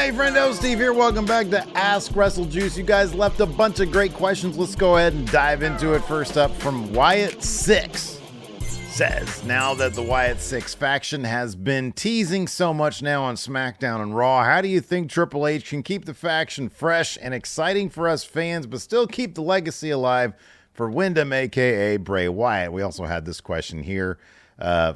Hey, friendo, Steve here. Welcome back to Ask WrestleJuice. You guys left a bunch of great questions. Let's go ahead and dive into it. First up from Wyatt 6 says, now that the Wyatt 6 faction has been teasing so much now on SmackDown and Raw, how do you think Triple H can keep the faction fresh and exciting for us fans, but still keep the legacy alive for Wyndham, a.k.a. Bray Wyatt? We also had this question here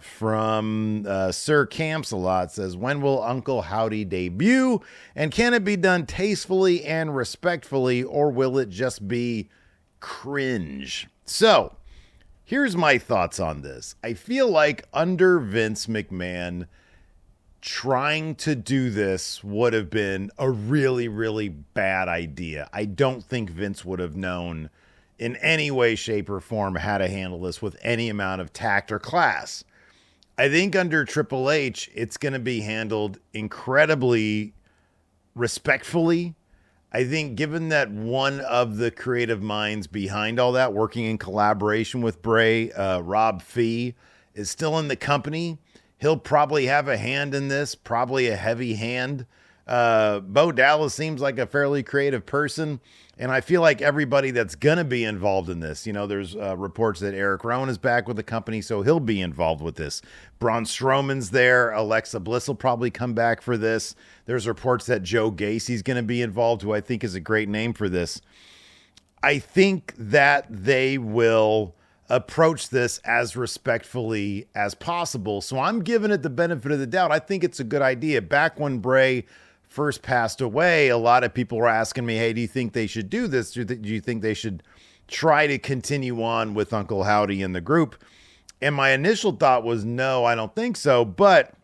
from Sir Camps-a-Lot. Says, when will Uncle Howdy debut? And can it be done tastefully and respectfully, or will it just be cringe? So, here's my thoughts on this. I feel like under Vince McMahon, trying to do this would have been a really, really bad idea. I don't think Vince would have known in any way, shape, or form how to handle this with any amount of tact or class. I think under Triple H, it's going to be handled incredibly respectfully. I think given that one of the creative minds behind all that, working in collaboration with Bray, Rob Fee, is still in the company, he'll probably have a hand in this, probably a heavy hand. Bo Dallas seems like a fairly creative person, and I feel like everybody that's going to be involved in this, there's reports that Eric Rowan is back with the company, so he'll be involved with this. Braun Strowman's there. Alexa Bliss will probably come back for this. There's reports that Joe Gacy's going to be involved, who I think is a great name for this. I think that they will approach this as respectfully as possible, so I'm giving it the benefit of the doubt. I think it's a good idea. Back when Bray first passed away, a lot of people were asking me, hey, do you think they should do this? Do you think they should try to continue on with Uncle Howdy in the group? And my initial thought was, no, I don't think so. But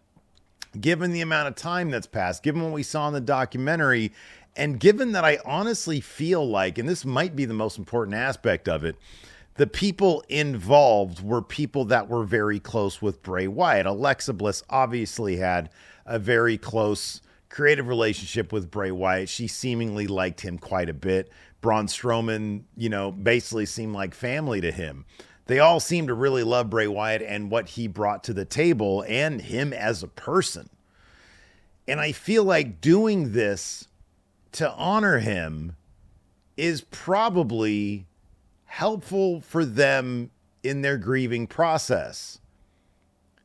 given the amount of time that's passed, given what we saw in the documentary, and given that I honestly feel like, and this might be the most important aspect of it, the people involved were people that were very close with Bray Wyatt. Alexa Bliss obviously had a very close creative relationship with Bray Wyatt. She seemingly liked him quite a bit. Braun Strowman, basically seemed like family to him. They all seem to really love Bray Wyatt and what he brought to the table and him as a person. And I feel like doing this to honor him is probably helpful for them in their grieving process.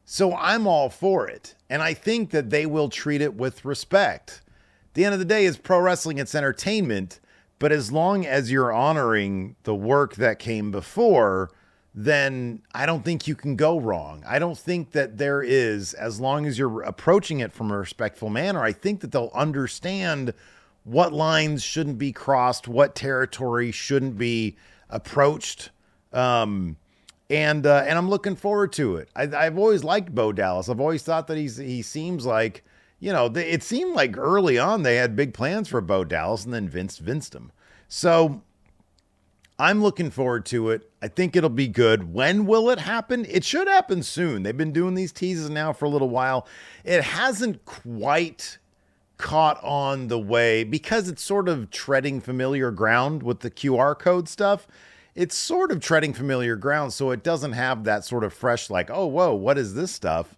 So I'm all for it. And I think that they will treat it with respect. At the end of the day, it's pro wrestling, it's entertainment. But as long as you're honoring the work that came before, then I don't think you can go wrong. I don't think that there is, as long as you're approaching it from a respectful manner, I think that they'll understand what lines shouldn't be crossed, what territory shouldn't be approached. And I'm looking forward to it. I've always liked Bo Dallas. I've always thought that he seems like, it seemed like early on they had big plans for Bo Dallas, and then Vince vinced him. So I'm looking forward to it. I think it'll be good. When will it happen? It should happen soon. They've been doing these teases now for a little while. It hasn't quite caught on the way because it's sort of treading familiar ground with the QR code stuff. It's sort of treading familiar ground, so it doesn't have that sort of fresh, like, oh, whoa, what is this stuff?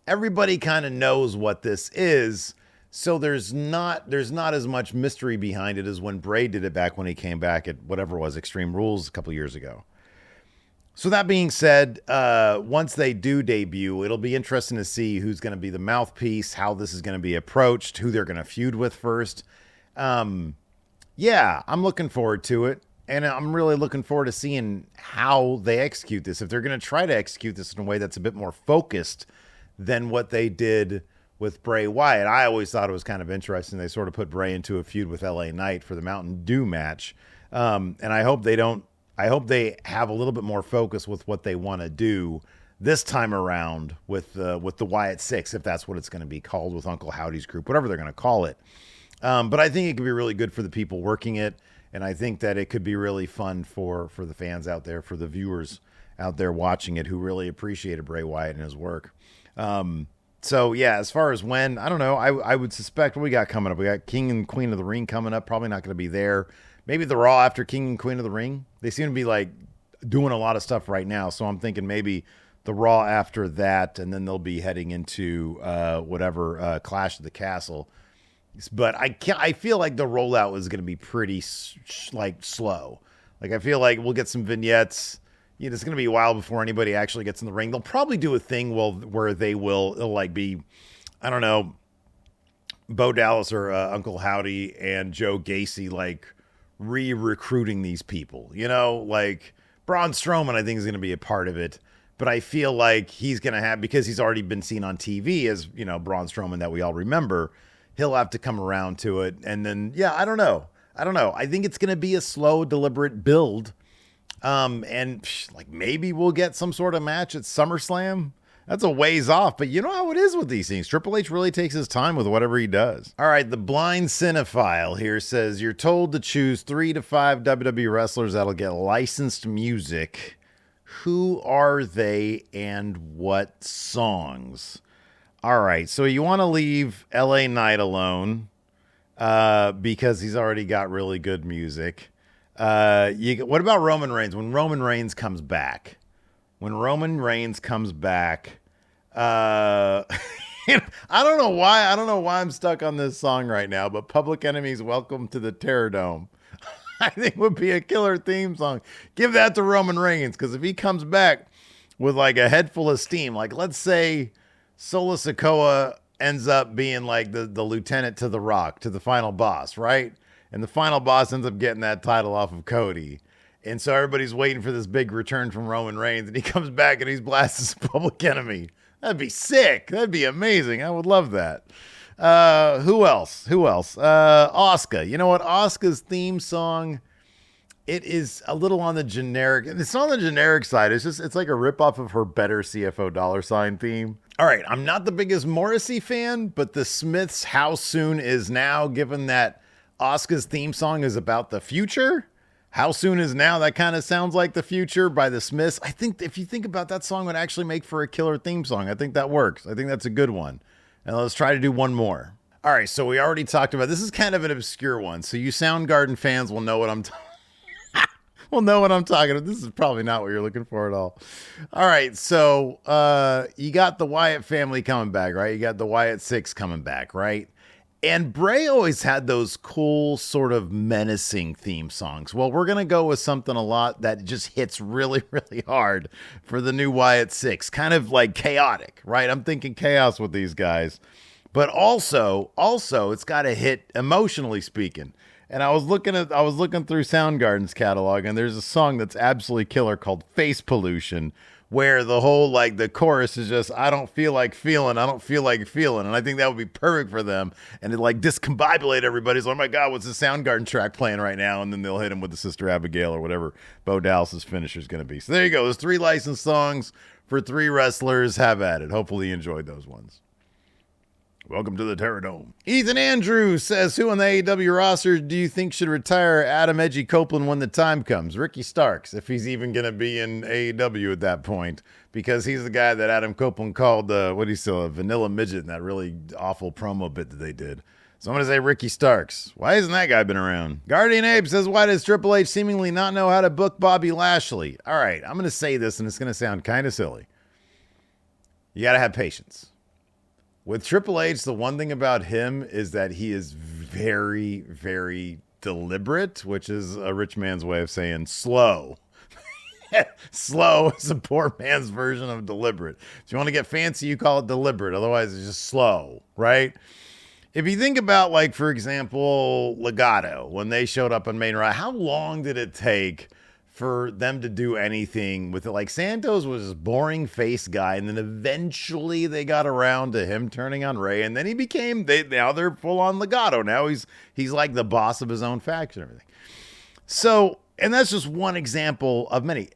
Everybody kind of knows what this is, so there's not as much mystery behind it as when Bray did it back when he came back at whatever it was, Extreme Rules a couple years ago. So that being said, once they do debut, it'll be interesting to see who's going to be the mouthpiece, how this is going to be approached, who they're going to feud with first. Yeah, I'm looking forward to it. And I'm really looking forward to seeing how they execute this. If they're going to try to execute this in a way that's a bit more focused than what they did with Bray Wyatt. I always thought it was kind of interesting. They sort of put Bray into a feud with LA Knight for the Mountain Dew match. And I hope they have a little bit more focus with what they want to do this time around with the Wyatt 6, if that's what it's going to be called, with Uncle Howdy's group, whatever they're going to call it. But I think it could be really good for the people working it. And I think that it could be really fun for the fans out there, for the viewers out there watching it who really appreciated Bray Wyatt and his work. So, yeah, as far as when, I don't know. I would suspect what we got coming up. We got King and Queen of the Ring coming up. Probably not going to be there. Maybe the Raw after King and Queen of the Ring. They seem to be, like, doing a lot of stuff right now. So I'm thinking maybe the Raw after that, and then they'll be heading into whatever Clash of the Castle. But I feel like the rollout is going to be pretty slow. Like, I feel like we'll get some vignettes. You know, it's going to be a while before anybody actually gets in the ring. They'll probably do a thing where it'll like be, I don't know, Bo Dallas or Uncle Howdy and Joe Gacy like re-recruiting these people. You know, like Braun Strowman, I think, is going to be a part of it. But I feel like he's going to have, because he's already been seen on TV as, you know, Braun Strowman that we all remember, he'll have to come around to it. And then, yeah, I don't know. I think it's going to be a slow, deliberate build. And like maybe we'll get some sort of match at SummerSlam. That's a ways off, but you know how it is with these things. Triple H really takes his time with whatever he does. All right, the blind cinephile here says, you're told to choose 3 to 5 WWE wrestlers that'll get licensed music. Who are they and what songs? All right, so you want to leave LA Knight alone because he's already got really good music. What about Roman Reigns? When Roman Reigns comes back, I don't know why I'm stuck on this song right now, but Public Enemy's Welcome to the Terror Dome, I think would be a killer theme song. Give that to Roman Reigns, because if he comes back with like a head full of steam, like let's say Solo Sikoa ends up being like the lieutenant to The Rock, to the final boss, right? And the final boss ends up getting that title off of Cody. And so everybody's waiting for this big return from Roman Reigns, and he comes back and he's blasting Public Enemy. That'd be sick. That'd be amazing. I would love that. Who else? Asuka. You know what? Asuka's theme song, it is a little on the generic. It's not on the generic side. It's like a ripoff of her better CFO $ theme. All right. I'm not the biggest Morrissey fan, but the Smiths' How Soon Is Now, given that Asuka's theme song is about the future. How Soon Is Now, that kind of sounds like the future by the Smiths. I think if you think about that song, would actually make for a killer theme song. I think that works. I think that's a good one. And let's try to do one more. All right, so we already talked about, this is kind of an obscure one. So you Soundgarden fans will know what I'm talking about. This is probably not what you're looking for at all. All right, so you got the Wyatt family coming back, right? You got the Wyatt Six coming back, right? And Bray always had those cool sort of menacing theme songs. Well, we're going to go with something a lot that just hits really, really hard for the new Wyatt Six. Kind of like chaotic, right? I'm thinking chaos with these guys. But also it's got to hit emotionally speaking. And I was looking through Soundgarden's catalog, and there's a song that's absolutely killer called Face Pollution, where the whole, like, the chorus is just, I don't feel like feeling. And I think that would be perfect for them. And it, like, discombobulate everybody. So, oh my God, what's the Soundgarden track playing right now? And then they'll hit him with the Sister Abigail or whatever Bo Dallas's finisher is going to be. So there you go. There's 3 licensed songs for 3 wrestlers. Have at it. Hopefully you enjoyed those ones. Welcome to the Terror Dome. Ethan Andrews says, who on the AEW roster do you think should retire Adam Edgy Copeland when the time comes? Ricky Starks, if he's even going to be in AEW at that point, because he's the guy that Adam Copeland called, a vanilla midget in that really awful promo bit that they did. So I'm going to say Ricky Starks. Why hasn't that guy been around? Guardian Abe says, why does Triple H seemingly not know how to book Bobby Lashley? All right, I'm going to say this, and it's going to sound kind of silly. You got to have patience. With Triple H, the one thing about him is that he is very, very deliberate, which is a rich man's way of saying slow. Slow is a poor man's version of deliberate. If you want to get fancy, you call it deliberate. Otherwise, it's just slow, right? If you think about, like, for example, Legato, when they showed up on Main Row, how long did it take for them to do anything with it? Like, Santos was this boring face guy, and then eventually they got around to him turning on Ray, and then he became, now they're full on Legato. Now he's like the boss of his own faction and everything. So, and that's just one example of many.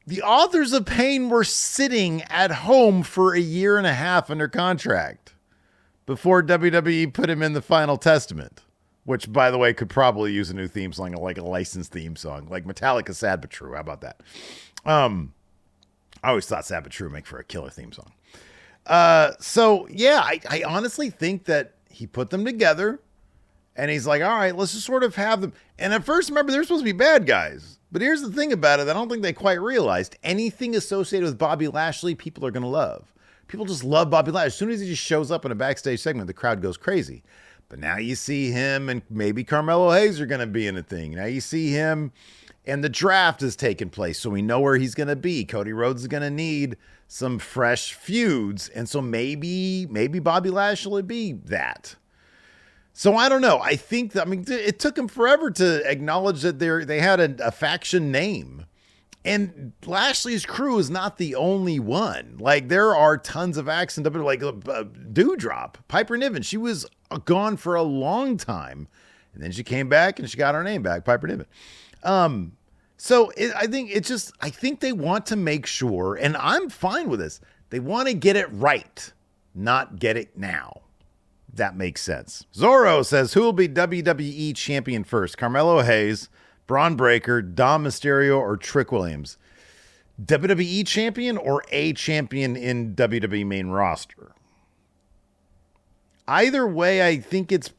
The Authors of Pain were sitting at home for 1.5 years under contract before WWE put him in the Final Testament. Which, by the way, could probably use a new theme song, like a licensed theme song, like Metallica's Sad But True. How about that? I always thought Sad But True would make for a killer theme song. So, yeah, I honestly think that he put them together, and he's like, all right, let's just sort of have them. And at first, remember, they're supposed to be bad guys. But here's the thing about it, I don't think they quite realized. Anything associated with Bobby Lashley, people are going to love. People just love Bobby Lashley. As soon as he just shows up in a backstage segment, the crowd goes crazy. But now you see him and maybe Carmelo Hayes are going to be in a thing. Now you see him and the draft is taking place, so we know where he's going to be. Cody Rhodes is going to need some fresh feuds, and so maybe Bobby Lashley will be that. So I don't know. I think that, it took him forever to acknowledge that they had a faction name. And Lashley's crew is not the only one. Like, there are tons of acts in WWE, like Dewdrop, Piper Niven. She was gone for a long time. And then she came back and she got her name back, Piper Niven. I think they want to make sure, and I'm fine with this, they want to get it right, not get it now. That makes sense. Zorro says, who will be WWE Champion first? Carmelo Hayes, Braun Breaker, Dom Mysterio, or Trick Williams? WWE Champion or a champion in WWE main roster? Either way, I think it's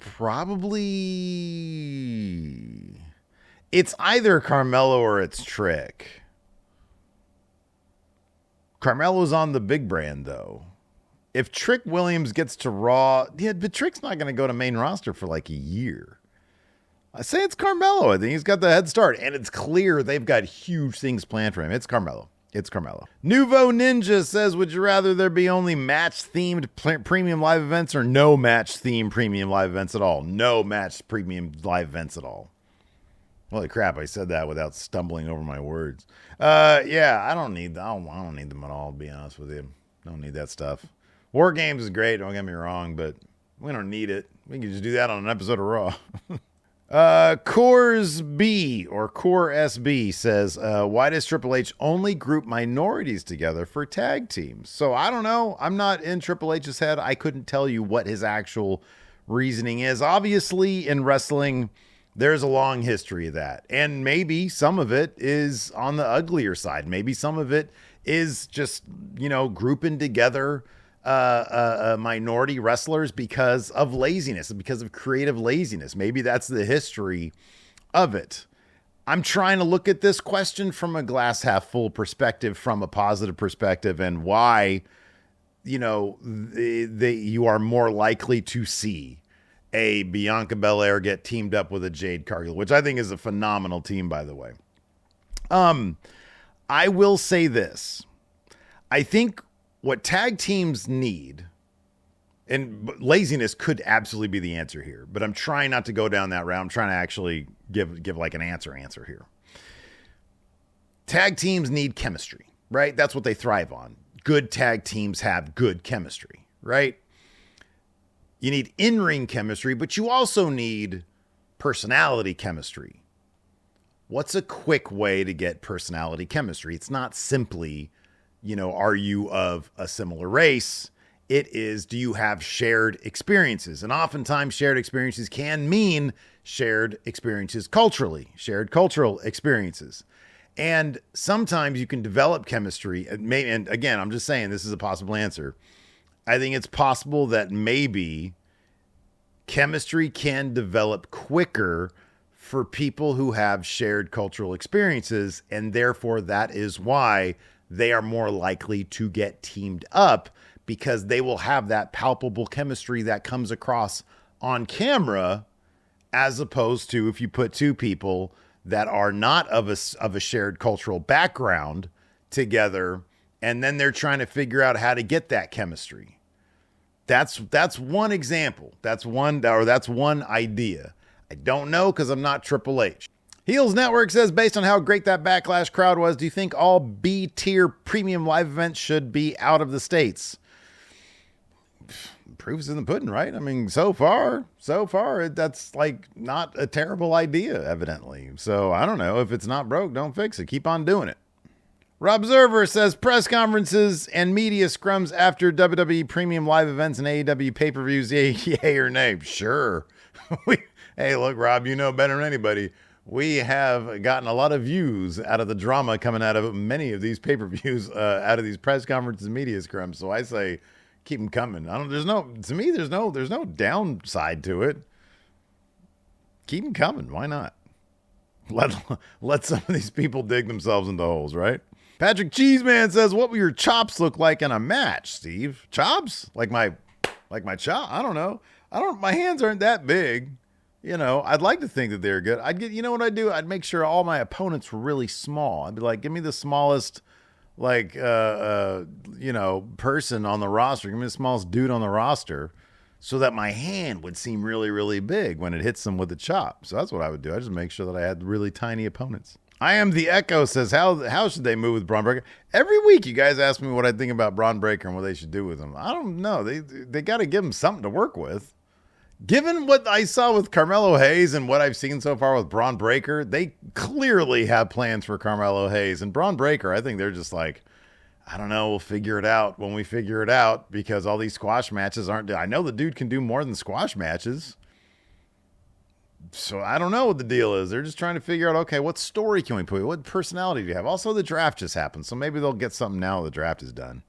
either Carmelo or it's Trick. Carmelo's on the big brand, though. If Trick Williams gets to Raw, but Trick's not going to go to main roster for like a year. I say it's Carmelo. I think he's got the head start, and it's clear they've got huge things planned for him. It's Carmelo. Nuvo Ninja says, would you rather there be only match-themed premium live events or no match-themed premium live events at all? No match premium live events at all. Holy crap, I said that without stumbling over my words. I don't need them at all, to be honest with you. Don't need that stuff. War Games is great, don't get me wrong, but we don't need it. We can just do that on an episode of Raw. Coors B or Core SB says, why does Triple H only group minorities together for tag teams? So I don't know. I'm not in Triple H's head. I couldn't tell you what his actual reasoning is. Obviously, in wrestling, there's a long history of that. And maybe some of it is on the uglier side. Maybe some of it is just, grouping together minority wrestlers because of laziness, because of creative laziness. Maybe that's the history of it. I'm trying to look at this question from a glass half full perspective, from a positive perspective, and why, you are more likely to see a Bianca Belair get teamed up with a Jade Cargill, which I think is a phenomenal team, by the way. I will say this. I think what tag teams need, and laziness could absolutely be the answer here, but I'm trying not to go down that route. I'm trying to actually give like an answer here. Tag teams need chemistry, right? That's what they thrive on. Good tag teams have good chemistry, right? You need in-ring chemistry, but you also need personality chemistry. What's a quick way to get personality chemistry? It's not simply, are you of a similar race? It is, do you have shared experiences? And oftentimes shared experiences can mean shared experiences culturally, shared cultural experiences. And sometimes you can develop chemistry. And again, I'm just saying this is a possible answer. I think it's possible that maybe chemistry can develop quicker for people who have shared cultural experiences. And therefore, that is why they are more likely to get teamed up, because they will have that palpable chemistry that comes across on camera, as opposed to if you put two people that are not of a shared cultural background together, and then they're trying to figure out how to get that chemistry. That's one example. That's one idea. I don't know, because I'm not Triple H. Heels Network says, based on how great that Backlash crowd was, do you think all B-tier premium live events should be out of the States? Proof is in the pudding, right? So far, that's like not a terrible idea, evidently. So I don't know. If it's not broke, don't fix it. Keep on doing it. Rob Observer says, press conferences and media scrums after WWE premium live events and AEW pay-per-views, yay or nay? Sure. Hey, look, Rob, you know better than anybody. We have gotten a lot of views out of the drama coming out of many of these pay-per-views, out of these press conferences and media scrums. So I say, keep them coming. There's no downside to it. Keep them coming. Why not? Let some of these people dig themselves into holes, right? Patrick Cheeseman says, what will your chops look like in a match, Steve? Chops? Like my chop? I don't know. My hands aren't that big. You know, I'd like to think that they're good. You know what I'd do? I'd make sure all my opponents were really small. I'd be like, give me the smallest, like, person on the roster. Give me the smallest dude on the roster so that my hand would seem really, really big when it hits them with a chop. So that's what I would do. I just make sure that I had really tiny opponents. I Am the Echo says, how should they move with Braun Breaker? Every week you guys ask me what I think about Braun Breaker and what they should do with him. I don't know. They got to give him something to work with. Given what I saw with Carmelo Hayes and what I've seen so far with Braun Breaker, they clearly have plans for Carmelo Hayes. And Braun Breaker, I think they're just like, I don't know, we'll figure it out when we figure it out, because all these squash matches aren't... I know the dude can do more than squash matches. So I don't know what the deal is. They're just trying to figure out, okay, what story can we put? What personality do you have? Also, the draft just happened, so maybe they'll get something now the draft is done.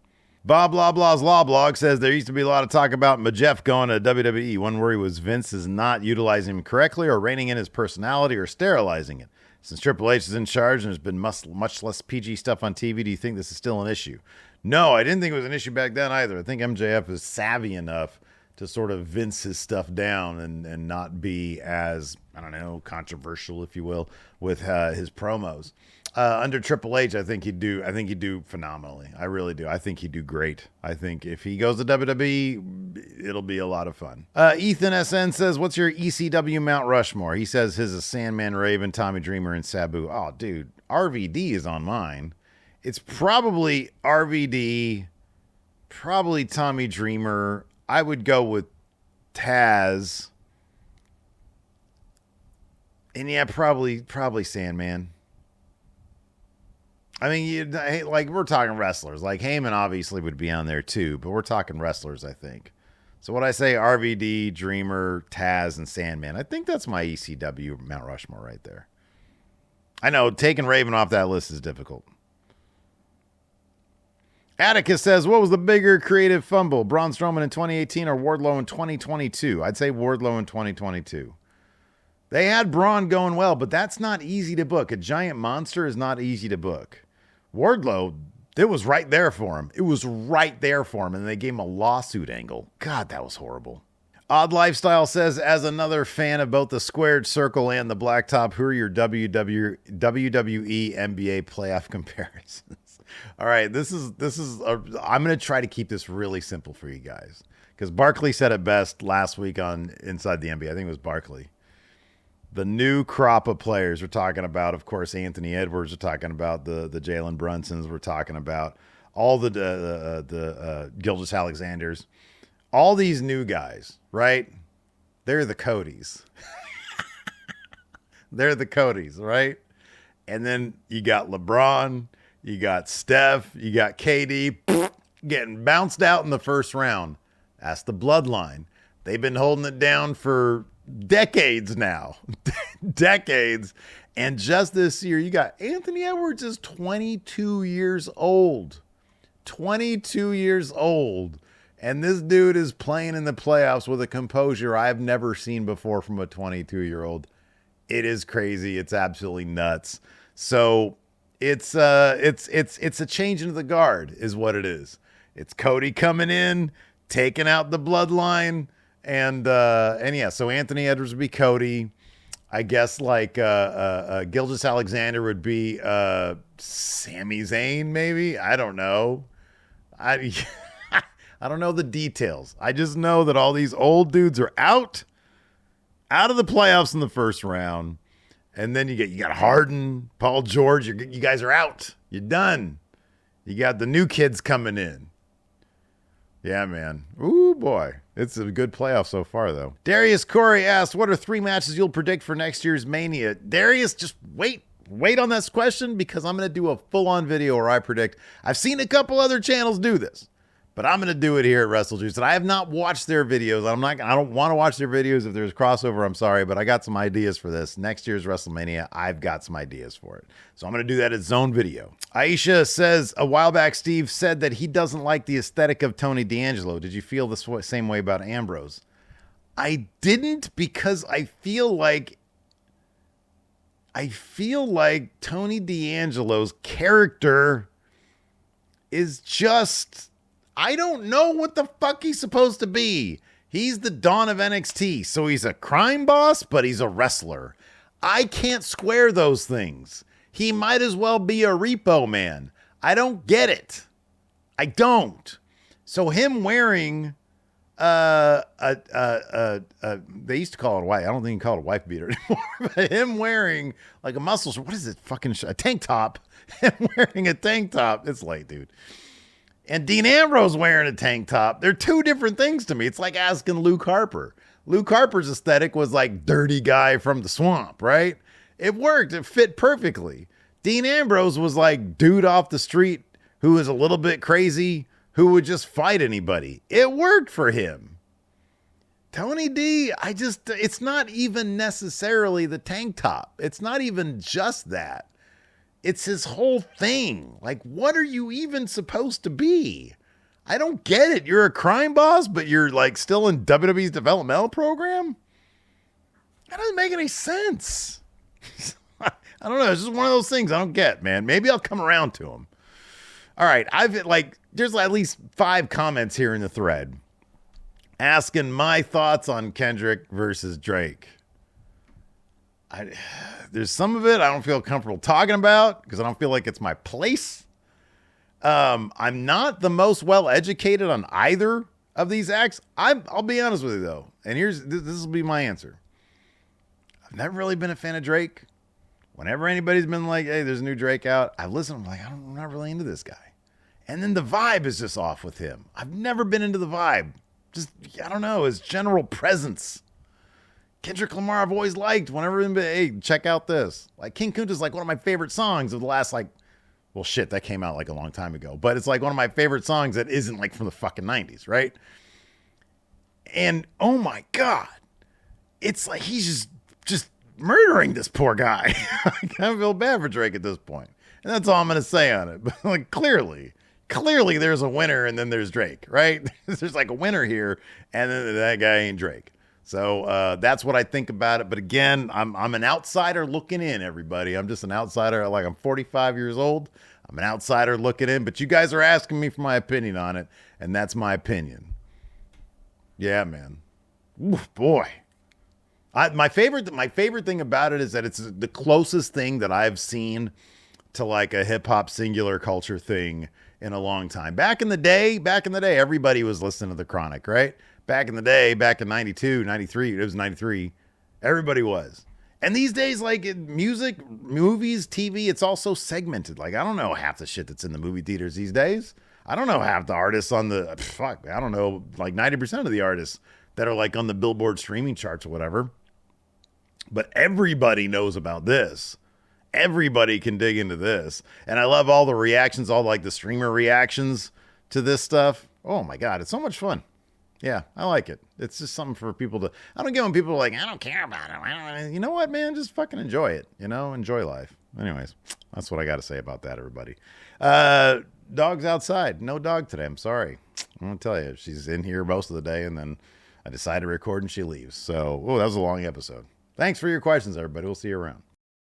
Bob Blah Blah's Law Blog says there used to be a lot of talk about Majef going to WWE. One worry was Vince is not utilizing him correctly or reining in his personality or sterilizing it. Since Triple H is in charge and there's been much less PG stuff on TV, do you think this is still an issue? No, I didn't think it was an issue back then either. I think MJF is savvy enough to sort of Vince his stuff down and not be as, I don't know, controversial, if you will, with his promos. Under Triple H, I think he'd do phenomenally. I really do. I think he'd do great. I think if he goes to WWE, it'll be a lot of fun. Ethan SN says, what's your ECW Mount Rushmore? He says his is Sandman, Raven, Tommy Dreamer, and Sabu. Oh, dude, RVD is on mine. It's probably RVD, probably Tommy Dreamer. I would go with Taz. And yeah, probably Sandman. I mean, like, we're talking wrestlers. Like, Heyman obviously would be on there too, but we're talking wrestlers, I think. So what I say, RVD, Dreamer, Taz, and Sandman. I think that's my ECW Mount Rushmore right there. I know, taking Raven off that list is difficult. Atticus says, what was the bigger creative fumble? Braun Strowman in 2018 or Wardlow in 2022? I'd say Wardlow in 2022. They had Braun going well, but that's not easy to book. A giant monster is not easy to book. Wardlow, it was right there for him. It was right there for him, and they gave him a lawsuit angle. God, that was horrible. Odd Lifestyle says, as another fan of both the squared circle and the blacktop, who are your WWE NBA playoff comparisons? All right, I'm going to try to keep this really simple for you guys, because Barkley said it best last week on Inside the NBA. I think it was Barkley. The new crop of players we're talking about, of course, Anthony Edwards. We're talking about the Jalen Brunsons. We're talking about all the Gilgeous Alexanders. All these new guys, right? They're the Codys. They're the Codys, right? And then you got LeBron, you got Steph, you got KD getting bounced out in the first round. That's the bloodline. They've been holding it down for decades now. Decades. And just this year, you got Anthony Edwards is 22 years old. 22 years old. And this dude is playing in the playoffs with a composure I've never seen before from a 22-year-old. It is crazy. It's absolutely nuts. So it's a change into the guard is what it is. It's Cody coming in, taking out the bloodline. And yeah, so Anthony Edwards would be Cody. I guess like Gilgeous Alexander would be Sami Zayn, maybe. I don't know. I don't know the details. I just know that all these old dudes are out of the playoffs in the first round, and then you got Harden, Paul George. You guys are out. You're done. You got the new kids coming in. Yeah, man. Ooh, boy. It's a good playoff so far, though. Darius Corey asked, what are 3 matches you'll predict for next year's Mania? Darius, just wait on this question, because I'm going to do a full-on video where I predict. I've seen a couple other channels do this, but I'm going to do it here at WrestleJuice. And I have not watched their videos. I don't want to watch their videos. If there's crossover, I'm sorry, but I got some ideas for this. Next year's WrestleMania, I've got some ideas for it. So I'm going to do that as zone video. Aisha says, a while back, Steve said that he doesn't like the aesthetic of Tony D'Angelo. Did you feel the same way about Ambrose? I didn't, because I feel like Tony D'Angelo's character is just... I don't know what the fuck he's supposed to be. He's the Dawn of NXT, so he's a crime boss, but he's a wrestler. I can't square those things. He might as well be a repo man. I don't get it. I don't. So him wearing they used to call it a white. I don't think you can call it a wife beater anymore. But him wearing like a muscle shirt. What is it? A tank top. Him wearing a tank top. It's late, dude. And Dean Ambrose wearing a tank top. They're two different things to me. It's like asking Luke Harper. Luke Harper's aesthetic was like dirty guy from the swamp, right? It worked. It fit perfectly. Dean Ambrose was like dude off the street who was a little bit crazy, who would just fight anybody. It worked for him. Tony D, it's not even necessarily the tank top. It's not even just that. It's his whole thing. Like, what are you even supposed to be? I don't get it. You're a crime boss, but you're like still in WWE's developmental program? That doesn't make any sense. I don't know. It's just one of those things I don't get, man. Maybe I'll come around to them. All right. There's at least 5 comments here in the thread asking my thoughts on Kendrick versus Drake. There's some of it I don't feel comfortable talking about because I don't feel like it's my place. I'm not the most well-educated on either of these acts. I'll be honest with you, though. And this will be my answer. I've never really been a fan of Drake. Whenever anybody's been like, hey, there's a new Drake out, I've listened. I'm like, I'm not really into this guy. And then the vibe is just off with him. I've never been into the vibe. Just, I don't know, his general presence. Kendrick Lamar I've always liked. Whenever anybody, hey, check out this. Like King Kunta's like one of my favorite songs of the last well, shit, that came out like a long time ago. But it's like one of my favorite songs that isn't like from the fucking 90s, right? And oh my God, it's like he's just murdering this poor guy. I kind of feel bad for Drake at this point. And that's all I'm going to say on it. But like clearly there's a winner and then there's Drake, right? There's like a winner here and then that guy ain't Drake. So that's what I think about it. But again, I'm an outsider looking in, everybody. I'm just an outsider. Like I'm 45 years old. I'm an outsider looking in. But you guys are asking me for my opinion on it. And that's my opinion. Yeah, man. Oof, boy. My favorite thing about it is that it's the closest thing that I've seen to like a hip hop singular culture thing in a long time. Back in the day, everybody was listening to The Chronic, right? Back in the day, back in 92, 93, it was 93, everybody was. And these days, like music, movies, TV, it's all so segmented. Like, I don't know half the shit that's in the movie theaters these days. I don't know half the artists on I don't know, like 90% of the artists that are like on the Billboard streaming charts or whatever. But everybody knows about this. Everybody can dig into this. And I love all the reactions, all like the streamer reactions to this stuff. Oh my God, it's so much fun. Yeah, I like it. It's just something for people to, I don't get when people are like, I don't care about it. You know what, man? Just fucking enjoy it. Enjoy life. Anyways, that's what I got to say about that, everybody. Dog's outside. No dog today. I'm sorry. I'm going to tell you, she's in here most of the day and then I decide to record and she leaves. So, that was a long episode. Thanks for your questions, everybody. We'll see you around.